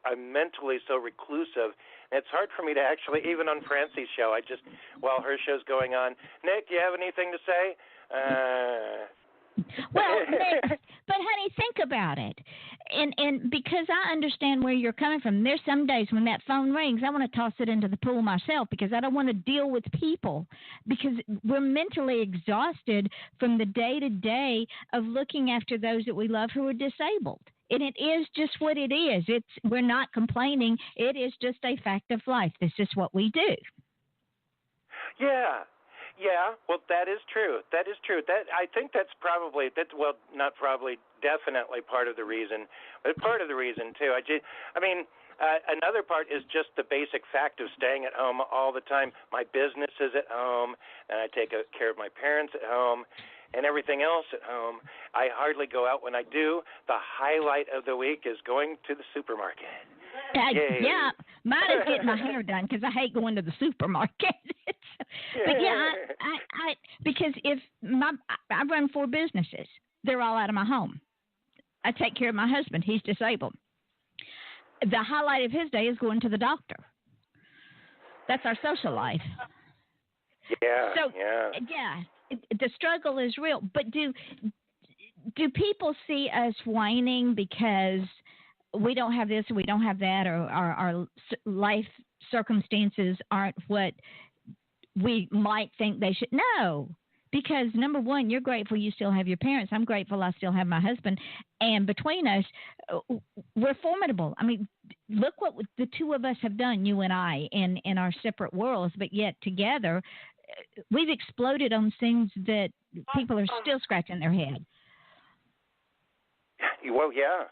I'm mentally so reclusive. And it's hard for me to actually, even on Francy's show, while her show's going on, Nick, do you have anything to say? Well, Nick, but honey, think about it. And because I understand where you're coming from, there's some days when that phone rings, I want to toss it into the pool myself because I don't want to deal with people because we're mentally exhausted from the day-to-day of looking after those that we love who are disabled. And it is just what it is. We're not complaining. It is just a fact of life. This is what we do. Yeah, well, that is true. That is true. I think that's probably not probably, definitely part of the reason, but part of the reason too. Another part is just the basic fact of staying at home all the time. My business is at home, and I take care of my parents at home, and everything else at home. I hardly go out. When I do, the highlight of the week is going to the supermarket. Yeah, mine is getting my hair done because I hate going to the supermarket. But yeah, I because I run 4 businesses. They're all out of my home. I take care of my husband. He's disabled. The highlight of his day is going to the doctor. That's our social life. Yeah. So, the struggle is real. But do people see us whining because we don't have this, we don't have that, or our life circumstances aren't what we might think they should? No, because number one, you're grateful you still have your parents. I'm grateful I still have my husband. And between us, we're formidable. I mean, look what the two of us have done, you and I, in our separate worlds, but yet together, we've exploded on things that people are still scratching their head. Well, yeah,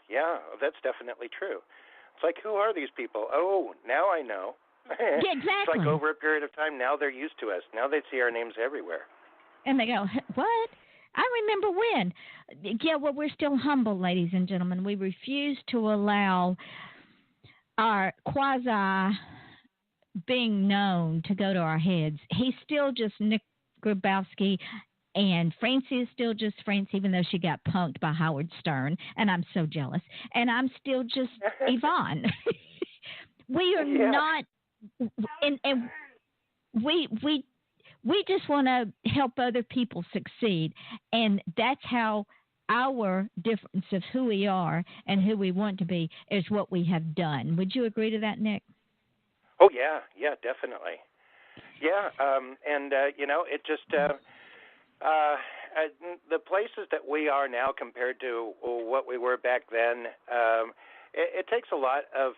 that's definitely true. It's like, who are these people? Oh, now I know. Yeah, exactly. It's like over a period of time, now they're used to us. Now they see our names everywhere. And they go, what? I remember when. Yeah, well, we're still humble, ladies and gentlemen. We refuse to allow our quasi being known to go to our heads. He's still just Nick Grabowski, and Francy is still just Francy, even though she got punked by Howard Stern, and I'm so jealous. And I'm still just Yvonne. We are not, and we just want to help other people succeed, and that's how our difference of who we are and who we want to be is what we have done. Would you agree to that, Nick? Oh, yeah, definitely. Yeah, it just, the places that we are now compared to what we were back then, it takes a lot of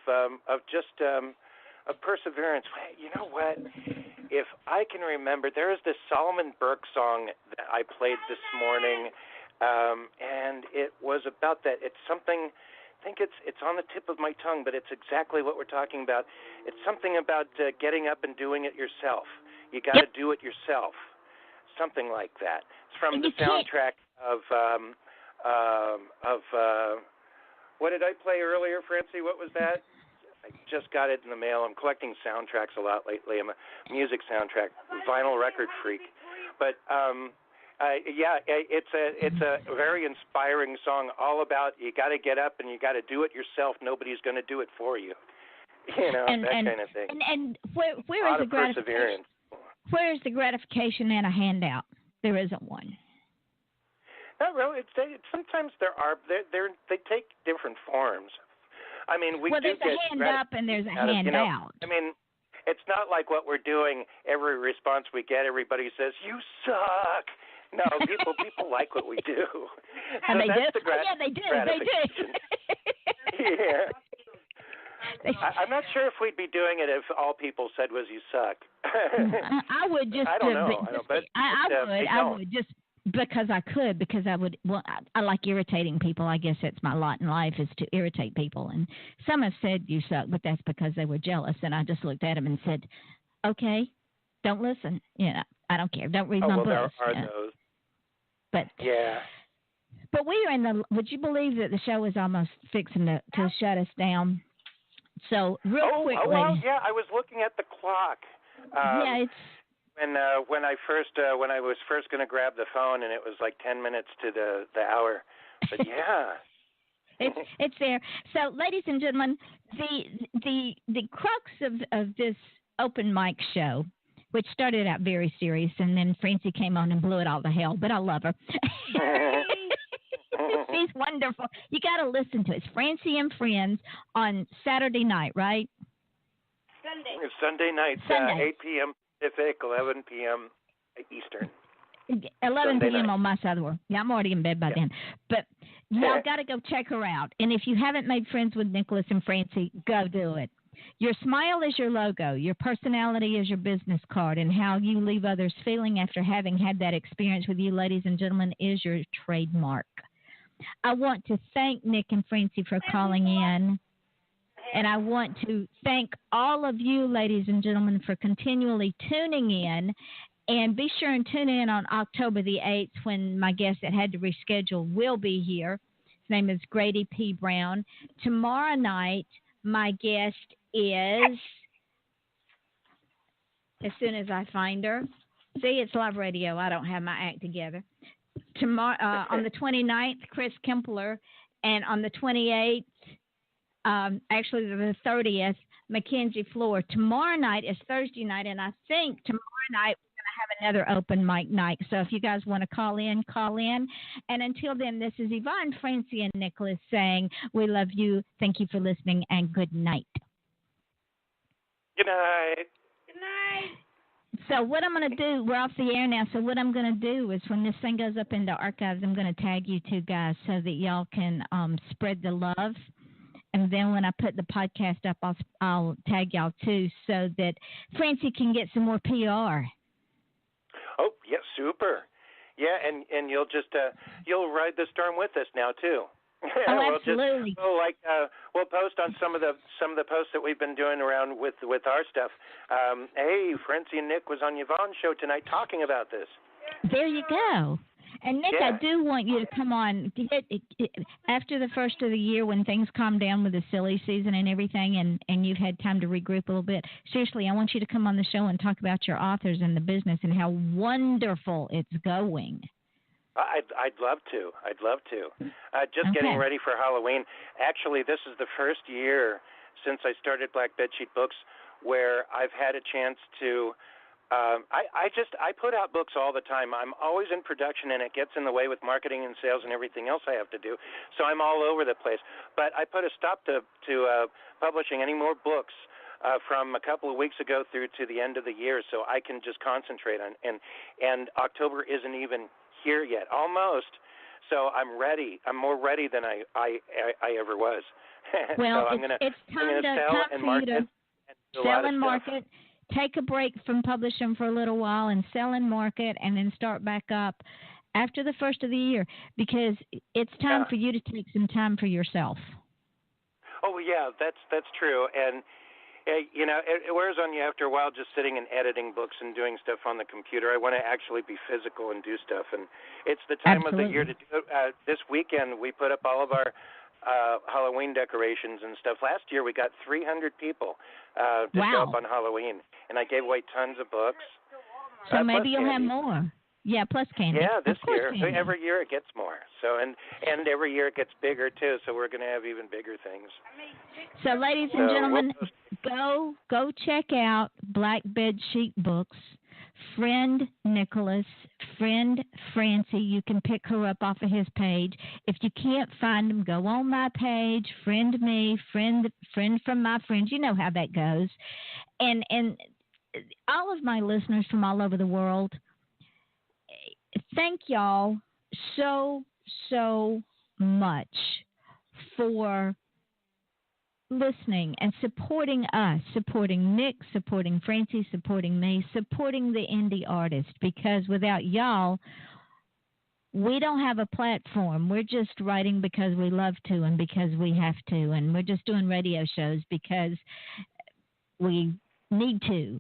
perseverance. You know what? If I can remember, there is this Solomon Burke song that I played this morning. and it was about that. It's something. I think it's on the tip of my tongue, but it's exactly what we're talking about. It's something about getting up and doing it yourself. You got to do it yourself. Something like that. It's from the soundtrack of what did I play earlier, Francie? What was that? I just got it in the mail. I'm collecting soundtracks a lot lately. I'm a music soundtrack vinyl record freak. But it's a very inspiring song, all about you got to get up and you got to do it yourself. Nobody's going to do it for you. You know, that kind of thing. And where is the gratification? Where is the gratification in a handout? There isn't one. Not really. Sometimes there are. They take different forms. I mean, we do there's get a hand up and there's a hand out. I mean, it's not like what we're doing. Every response we get, everybody says, "You suck." No, people like what we do. And so they that's do. The They do. Yeah. I'm not sure if we'd be doing it if all people said was "you suck." I would just. I don't know. I would just because I could, because I would. Well, I like irritating people. I guess that's my lot in life, is to irritate people. And some have said "you suck," but that's because they were jealous. And I just looked at them and said, "Okay, don't listen. I don't care. Don't read my books." There are those. But yeah. But we are in the. Would you believe that the show is almost fixing to shut us down? So real quickly. Oh well, yeah. I was looking at the clock. It's. When I was first going to grab the phone, and it was like 10 minutes to the hour. But yeah. It's there. So, ladies and gentlemen, the crux of this open mic show, which started out very serious, and then Francie came on and blew it all to hell, but I love her. She's wonderful. You got to listen to it. It's Francy and Friends on Saturday night, right? Sunday night, 8 p.m. Pacific, 11 p.m. Eastern. 11 p.m. on my side of the world. Yeah, I'm already in bed by then. But y'all got to go check her out. And if you haven't made friends with Nicholas and Francie, go do it. Your smile is your logo. Your personality is your business card. And how you leave others feeling after having had that experience with you, ladies and gentlemen, is your trademark. I want to thank Nick and Francie for calling in. And I want to thank all of you, ladies and gentlemen, for continually tuning in. And be sure and tune in on October the 8th when my guest that had to reschedule will be here. His name is Grady P. Brown. Tomorrow night, my guest is, as soon as I find her, see, it's live radio. I don't have my act together. Tomorrow, on the 29th, Chris Kempler. And on the 28th, actually the 30th, Mackenzie Floor. Tomorrow night is Thursday night, and I think tomorrow night we're going to have another open mic night. So if you guys want to call in, call in. And until then, this is Yvonne, Francie, and Nicholas saying we love you. Thank you for listening, and good night. Good night. Good night. So what I'm going to do, we're off the air now, so what I'm going to do is when this thing goes up into archives, I'm going to tag you two guys so that y'all can spread the love. And then when I put the podcast up, I'll tag y'all too, so that Francie can get some more PR. Oh, yeah, super. Yeah, and you'll just you'll ride the storm with us now too. Oh, absolutely. We'll post on some of the posts that we've been doing around with our stuff. Hey, Francie and Nick was on Yvonne's show tonight talking about this. There you go. And, Nick, yeah. I do want you to come on after the first of the year when things calm down with the silly season and everything, and you've had time to regroup a little bit. Seriously, I want you to come on the show and talk about your authors and the business and how wonderful it's going. I'd love to. Just getting ready for Halloween. Actually, this is the first year since I started Black Bedsheet Books where I've had a chance to I put out books all the time. I'm always in production, and it gets in the way with marketing and sales and everything else I have to do. So I'm all over the place. But I put a stop to publishing any more books from a couple of weeks ago through to the end of the year, so I can just concentrate on. And October isn't even here yet, almost. So I'm ready. I'm more ready than I ever was. Well, so it's time for you to sell and market. Take a break from publishing for a little while and sell and market, and then start back up. after the first of the year, because it's time for you to take some time for yourself. Oh, yeah, that's true. And, you know, it wears on you after a while just sitting and editing books and doing stuff on the computer. I want to actually be physical and do stuff. And it's the time of the year to do it. This weekend, we put up all of our Halloween decorations and stuff. Last year, we got 300 people to show up on Halloween. And I gave away tons of books. So maybe you'll have more. Yeah, plus candy. Yeah, this year. Candy. Every year it gets more. So and every year it gets bigger too. So we're going to have even bigger things. So, ladies and gentlemen, go check out Black Bed Sheet Books. Friend Nicholas, friend Francie. You can pick her up off of his page. If you can't find them, go on my page. Friend me, friend from my friends. You know how that goes. And all of my listeners from all over the world, thank y'all so much for listening and supporting us, supporting Nick, supporting Francie, supporting me, supporting the indie artist, because without y'all, we don't have a platform. We're just writing because we love to and because we have to, and we're just doing radio shows because we need to.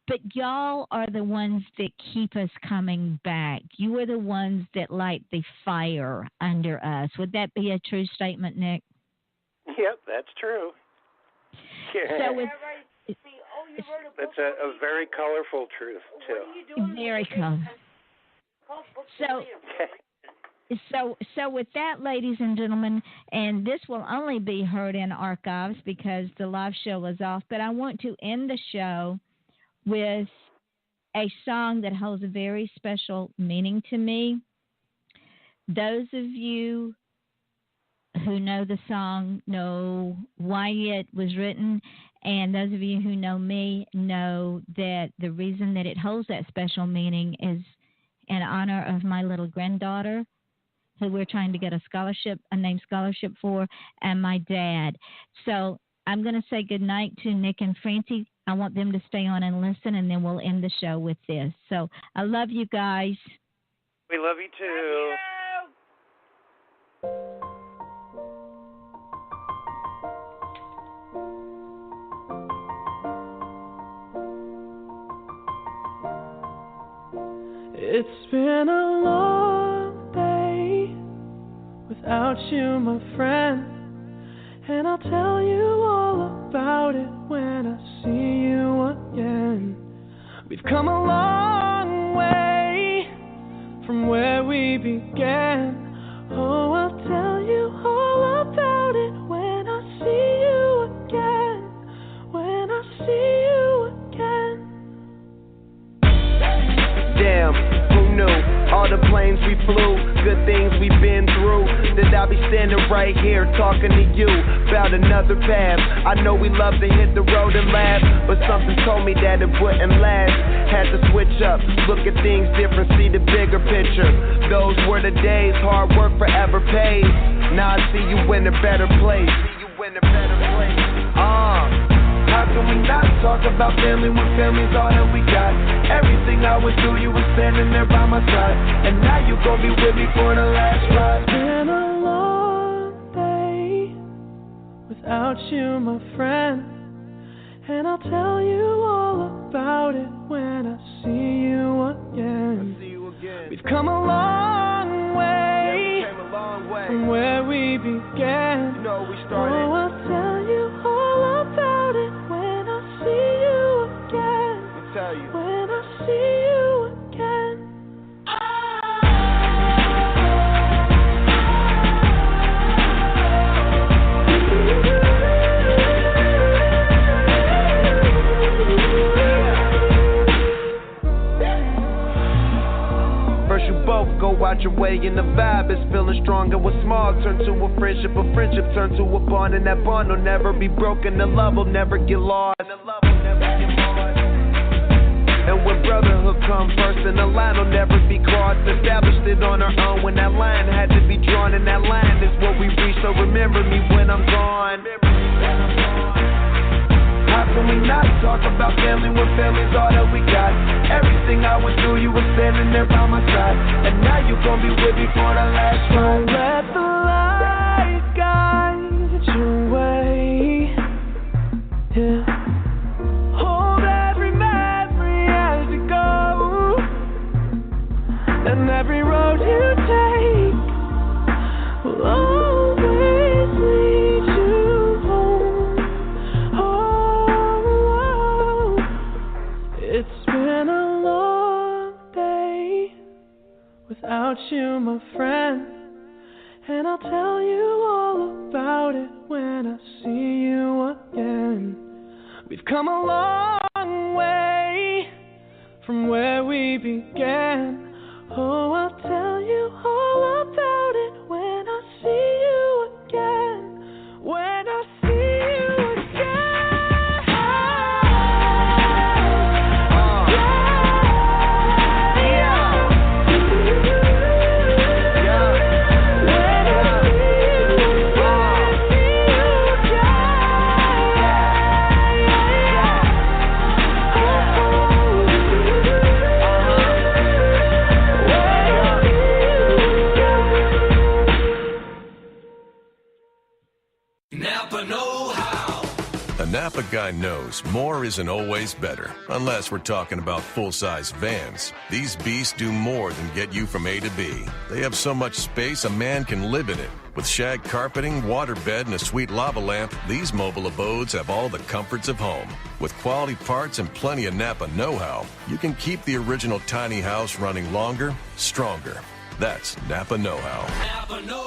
But y'all are the ones that keep us coming back. You are the ones that light the fire under us. Would that be a true statement, Nick? Yep, that's true. So that's a very colorful truth, too. Very colorful. So with that, ladies and gentlemen, and this will only be heard in archives because the live show is off, but I want to end the show with a song that holds a very special meaning to me. Those of you who know the song know why it was written, and those of you who know me know that the reason that it holds that special meaning is in honor of my little granddaughter, who we're trying to get a named scholarship for, and my dad. So I'm going to say goodnight to Nick and Francie. I want them to stay on and listen, and then we'll end the show with this. So I love you guys. We love you too. It's been a long day without you, my friend, and I'll tell you all about it when I see you again. We've come a long way from where we began. Oh, I'll tell you all about it when I see you again. When I see you again. Damn, who knew? All the planes we flew, good things we've been through. That I'll be standing right here talking to you about another path. I know we love to hit the road and laugh, but something told me that it wouldn't last. Had to switch up, look at things different, see the bigger picture. Those were the days, hard work forever pays. Now I see you in a better place. How can we not talk about family when family's all that we got? Everything I went through, you were standing there by my side, and now you gon' be with me for the last ride. It's been a long day without you, my friend, and I'll tell you all about it when I see you again. We've come a long way, from where we began. You know we started. Oh, I'll tell you all about it when I see you again. When I see you again. First you both go out your way and the vibe is feeling stronger. What's small turn to a friendship turn to a bond, and that bond will never be broken. The love will never get lost. And when brotherhood comes first, and the line will never be crossed. Established it on our own when that line had to be drawn, and that line is what we reach. So remember me when I'm gone. How can we not talk about family when family's all that we got? Everything I went through, you were standing there by my side, and now gon' be with me for the last ride. Let the light guide your way. Yeah. Hold every memory as you go, and every road you take will always lead you home. Oh, it's been a long day without you, my friend, and I'll tell you all about it when I see you again. We've come a long way from where we began. Oh, I'll tell you all about it when I see you again. When I see you again. A Napa guy knows more isn't always better, unless we're talking about full-size vans. These beasts do more than get you from A to B. They have so much space a man can live in it. With shag carpeting, waterbed, and a sweet lava lamp, these mobile abodes have all the comforts of home. With quality parts and plenty of Napa know-how, you can keep the original tiny house running longer, stronger. That's Napa know-how. Napa know-how.